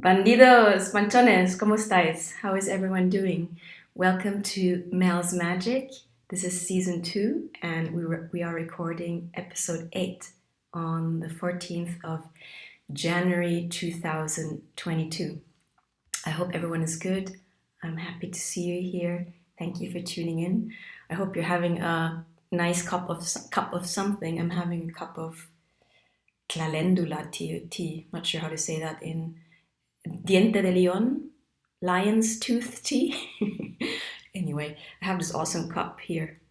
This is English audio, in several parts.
Bandidos, manchones, ¿cómo estáis? How is everyone doing? Welcome to Mel's Magic. This is season 2, and we are recording episode 8 on the 14th of January 2022. I hope everyone is good. I'm happy to see you here. Thank you for tuning in. I hope you're having a nice cup of something. I'm having a cup of calendula tea. Not sure how to say that in Diente de Leon, lion's tooth tea. Anyway, I have this awesome cup here.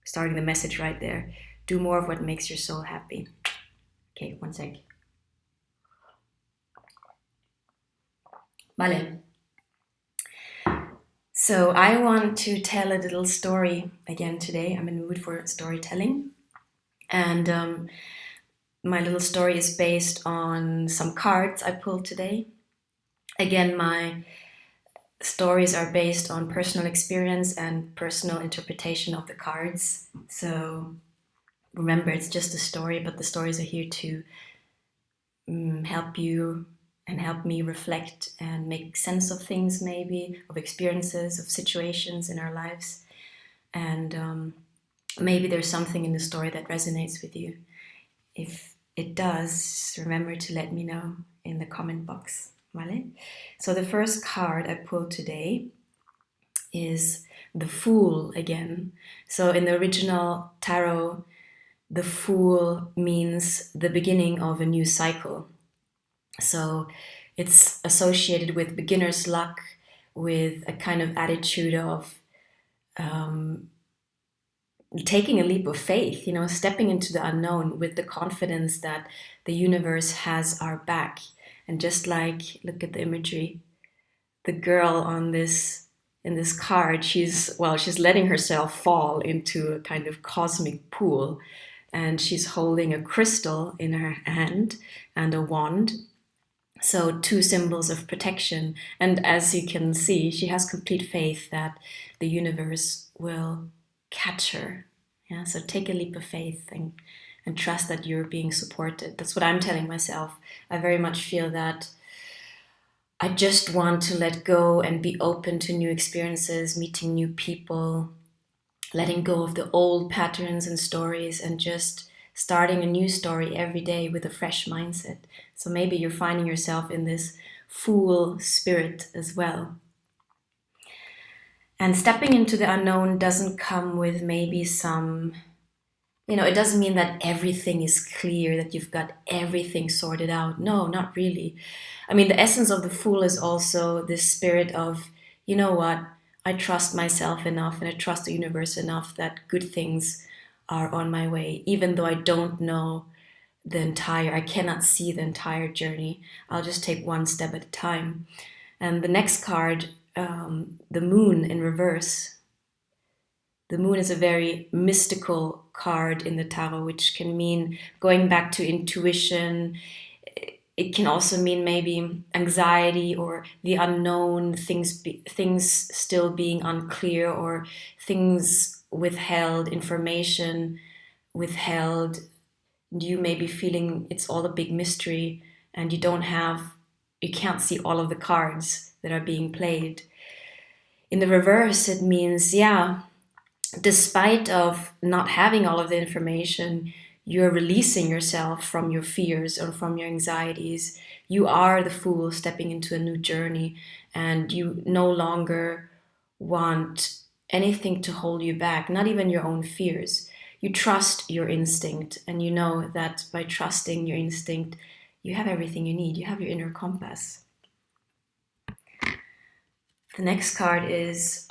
Starting the message right there. Do more of what makes your soul happy. Okay, one sec. Vale. So I want to tell a little story again today. I'm in the mood for storytelling. And my little story is based on some cards I pulled today. Again, my stories are based on personal experience and personal interpretation of the cards. So remember, it's just a story, but the stories are here to help you and help me reflect and make sense of things, maybe, of experiences, of situations in our lives. And maybe there's something in the story that resonates with you. If it does, remember to let me know in the comment box. Vale? So the first card I pulled today is the Fool again. So in the original tarot, the Fool means the beginning of a new cycle. So it's associated with beginner's luck, with a kind of attitude of taking a leap of faith, stepping into the unknown with the confidence that the universe has our back. And just like, look at the imagery, the girl in this card, she's letting herself fall into a kind of cosmic pool, and she's holding a crystal in her hand and a wand. So 2 symbols of protection. And as you can see, she has complete faith that the universe will catch her. Yeah, so take a leap of faith and trust that you're being supported. That's what I'm telling myself. I very much feel that I just want to let go and be open to new experiences, meeting new people, letting go of the old patterns and stories, and just starting a new story every day with a fresh mindset. So maybe you're finding yourself in this Fool spirit as well. And stepping into the unknown doesn't come with maybe some, it doesn't mean that everything is clear, that you've got everything sorted out. No, not really. I mean, the essence of the Fool is also this spirit of, you know what, I trust myself enough and I trust the universe enough that good things are on my way, even though I don't know I cannot see the entire journey. I'll just take one step at a time. And the next card, the Moon in reverse. The Moon is a very mystical card in the tarot, which can mean going back to intuition. It can also mean maybe anxiety or the unknown, things still being unclear, or things withheld, information withheld. You may be feeling it's all a big mystery and you can't see all of the cards that are being played. In the reverse, it means, despite of not having all of the information, you're releasing yourself from your fears or from your anxieties. You are the Fool stepping into a new journey, and you no longer want anything to hold you back, not even your own fears. You trust your instinct, and you know that by trusting your instinct, you have everything you need. You have your inner compass. The next card is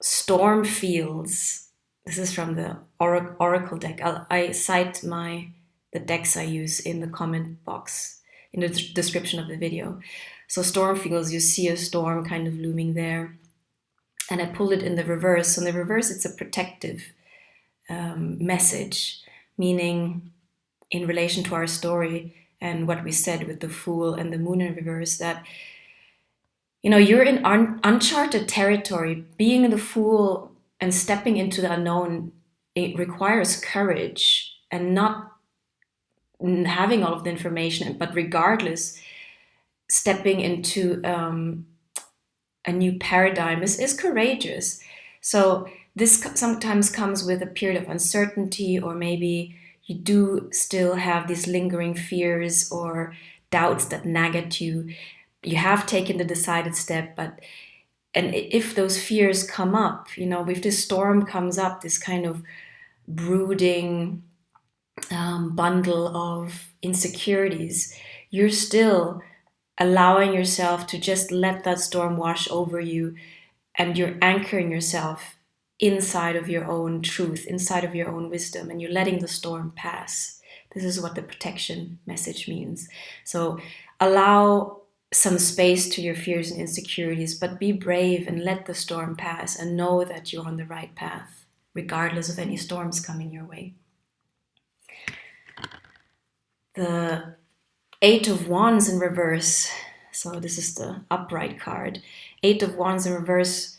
Storm Fields. This is from the Oracle deck. I cite the decks I use in the comment box, in the description of the video. So Storm Fields, you see a storm kind of looming there. And I pulled it in the reverse. So in the reverse, it's a protective message, meaning in relation to our story and what we said with the Fool and the Moon in reverse, that you're in uncharted territory. Being the Fool and stepping into the unknown, it requires courage and not having all of the information. But regardless, stepping into a new paradigm is courageous. So this sometimes comes with a period of uncertainty, or maybe you do still have these lingering fears or doubts that nag at you. You have taken the decided step, but and if those fears come up, if this storm comes up, this kind of brooding bundle of insecurities, you're still allowing yourself to just let that storm wash over you, and you're anchoring yourself inside of your own truth, inside of your own wisdom, and you're letting the storm pass. This is what the protection message means. So allow some space to your fears and insecurities, but be brave and let the storm pass, and know that you're on the right path, regardless of any storms coming your way. The Eight of Wands in reverse. So this is the upright card. Eight of Wands in reverse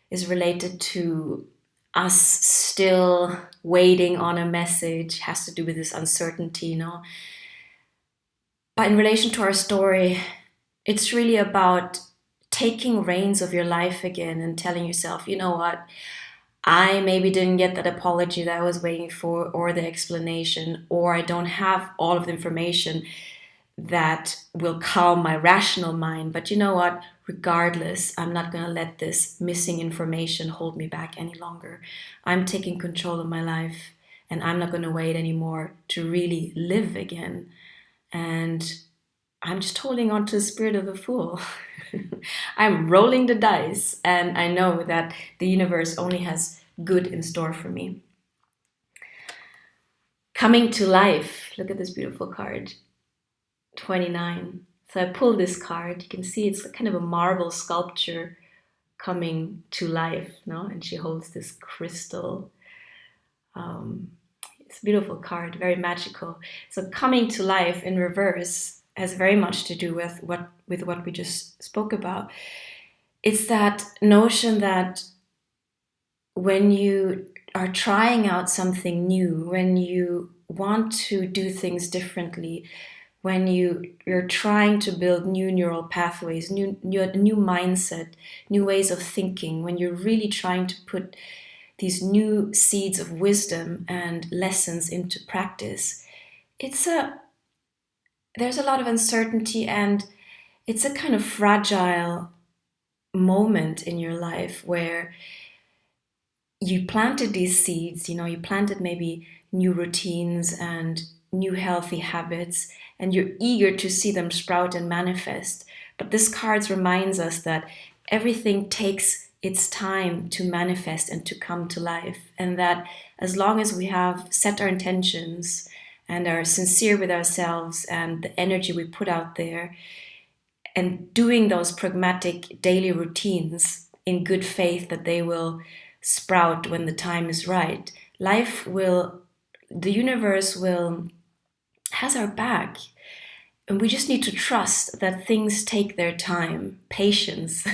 is related to us still waiting on a message, has to do with this uncertainty, But in relation to our story, it's really about taking reins of your life again and telling yourself, you know what, I maybe didn't get that apology that I was waiting for, or the explanation, or I don't have all of the information that will calm my rational mind. But you know what? Regardless, I'm not going to let this missing information hold me back any longer. I'm taking control of my life, and I'm not going to wait anymore to really live again. And I'm just holding on to the spirit of the fool. I'm rolling the dice, and I know that the universe only has good in store for me. Coming to life. Look at this beautiful card. 29. So I pulled this card. You can see it's kind of a marble sculpture coming to life, And she holds this crystal. It's a beautiful card, very magical. So coming to life in reverse has very much to do with what we just spoke about. It's that notion that when you are trying out something new, when you want to do things differently, when you're trying to build new neural pathways, new mindset, new ways of thinking, when you're really trying to put these new seeds of wisdom and lessons into practice, there's a lot of uncertainty, and it's a kind of fragile moment in your life where you planted these seeds, you planted maybe new routines and new healthy habits, and you're eager to see them sprout and manifest. But this card reminds us that everything takes its time to manifest and to come to life, and that as long as we have set our intentions and are sincere with ourselves and the energy we put out there, and doing those pragmatic daily routines in good faith that they will sprout when the time is right, the universe has our back. And we just need to trust that things take their time. Patience.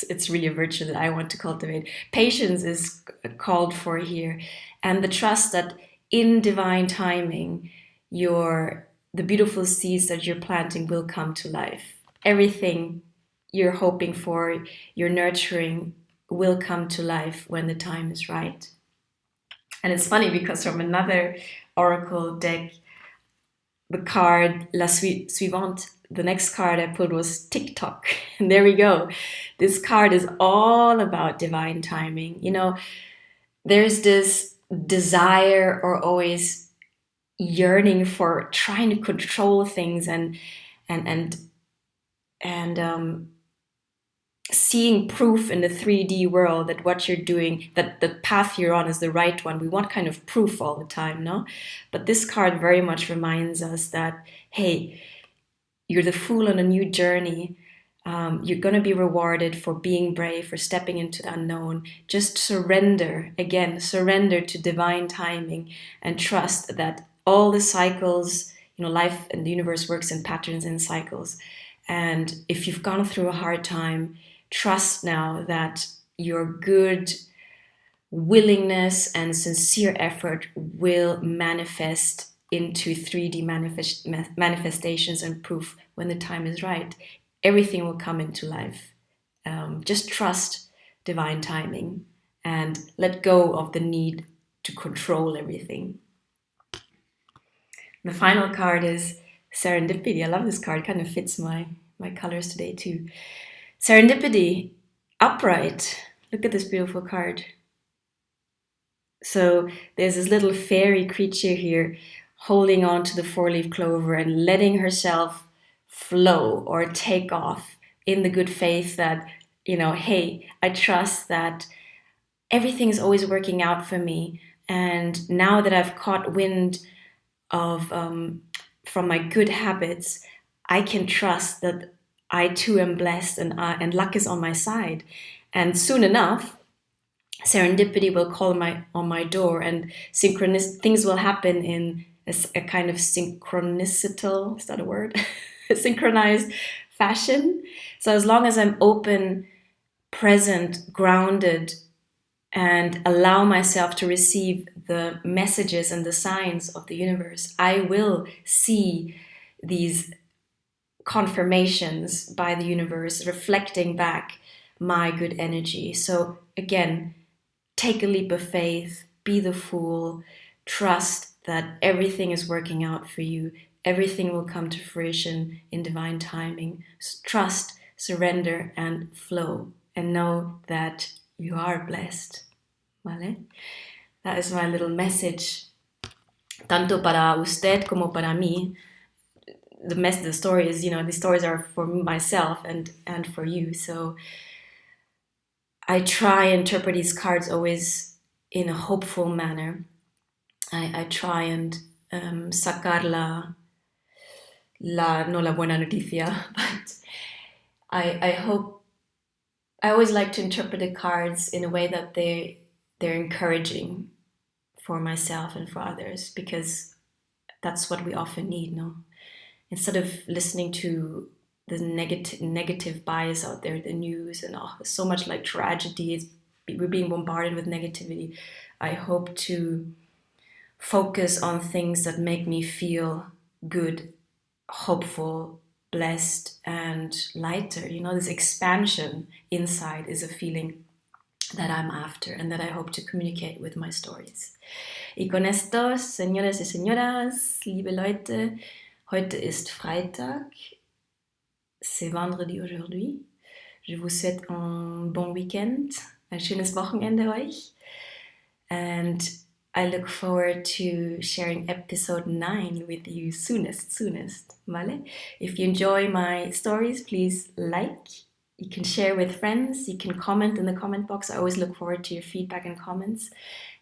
It's really a virtue that I want to cultivate. Patience is called for here. And the trust that in divine timing, the beautiful seeds that you're planting will come to life. Everything you're hoping for, you're nurturing, will come to life when the time is right. And it's funny because from another oracle deck, the card La Suivante, the next card I pulled was TikTok. And there we go. This card is all about divine timing. There's this desire or always yearning for trying to control things and seeing proof in the 3D world that what you're doing, that the path you're on is the right one. We want kind of proof all the time, no? But this card very much reminds us that, hey, you're the fool on a new journey. You're going to be rewarded for being brave, for stepping into the unknown. Just surrender to divine timing, and trust that all the cycles, life and the universe works in patterns and cycles. And if you've gone through a hard time, trust now that your good willingness and sincere effort will manifest into 3D manifestations and proof when the time is right. Everything will come into life. Just trust divine timing and let go of the need to control everything. The final card is Serendipity. I love this card. It kind of fits my colors today too. Serendipity, upright. Look at this beautiful card. So there's this little fairy creature here holding on to the four-leaf clover and letting herself flow or take off in the good faith that, hey, I trust that everything's always working out for me. And now that I've caught wind of from my good habits, I can trust that I too am blessed and luck is on my side. And soon enough, serendipity will call on my door, and things will happen in a kind of synchronicital, is that a word? Synchronized fashion. So as long as I'm open, present, grounded, and allow myself to receive the messages and the signs of the universe, I will see these confirmations by the universe reflecting back my good energy. So again, take a leap of faith, be the fool, trust that everything is working out for you. Everything will come to fruition in divine timing. Trust, surrender, and flow, and know that you are blessed. ¿Vale? That is my little message, tanto para usted como para mí. The story is, the stories are for myself and for you. So I try and interpret these cards always in a hopeful manner. I try and sacar no la buena noticia, but I hope, I always like to interpret the cards in a way that they're encouraging for myself and for others, because that's what we often need, no? Instead of listening to the negative bias out there, the news, and there's so much like tragedy, we're being bombarded with negativity. I hope to focus on things that make me feel good, hopeful, blessed, and lighter. This expansion inside is a feeling that I'm after and that I hope to communicate with my stories. Y con esto, señores y señoras, liebe Leute, heute ist Freitag, c'est vendredi aujourd'hui. Je vous souhaite un bon weekend, ein schönes Wochenende euch. And I look forward to sharing episode 9 with you soonest, ¿vale? If you enjoy my stories, please like. You can share with friends. You can comment in the comment box. I always look forward to your feedback and comments.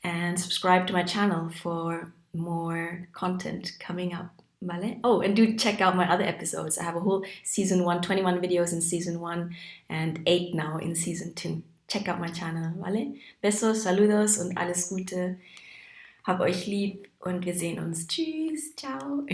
And subscribe to my channel for more content coming up. Vale? Oh, and do check out my other episodes. I have a whole season 1, 21 videos in season 1 and 8 now in season 2. Check out my channel, vale? Besos, saludos und alles Gute. Hab euch lieb und wir sehen uns. Tschüss, ciao.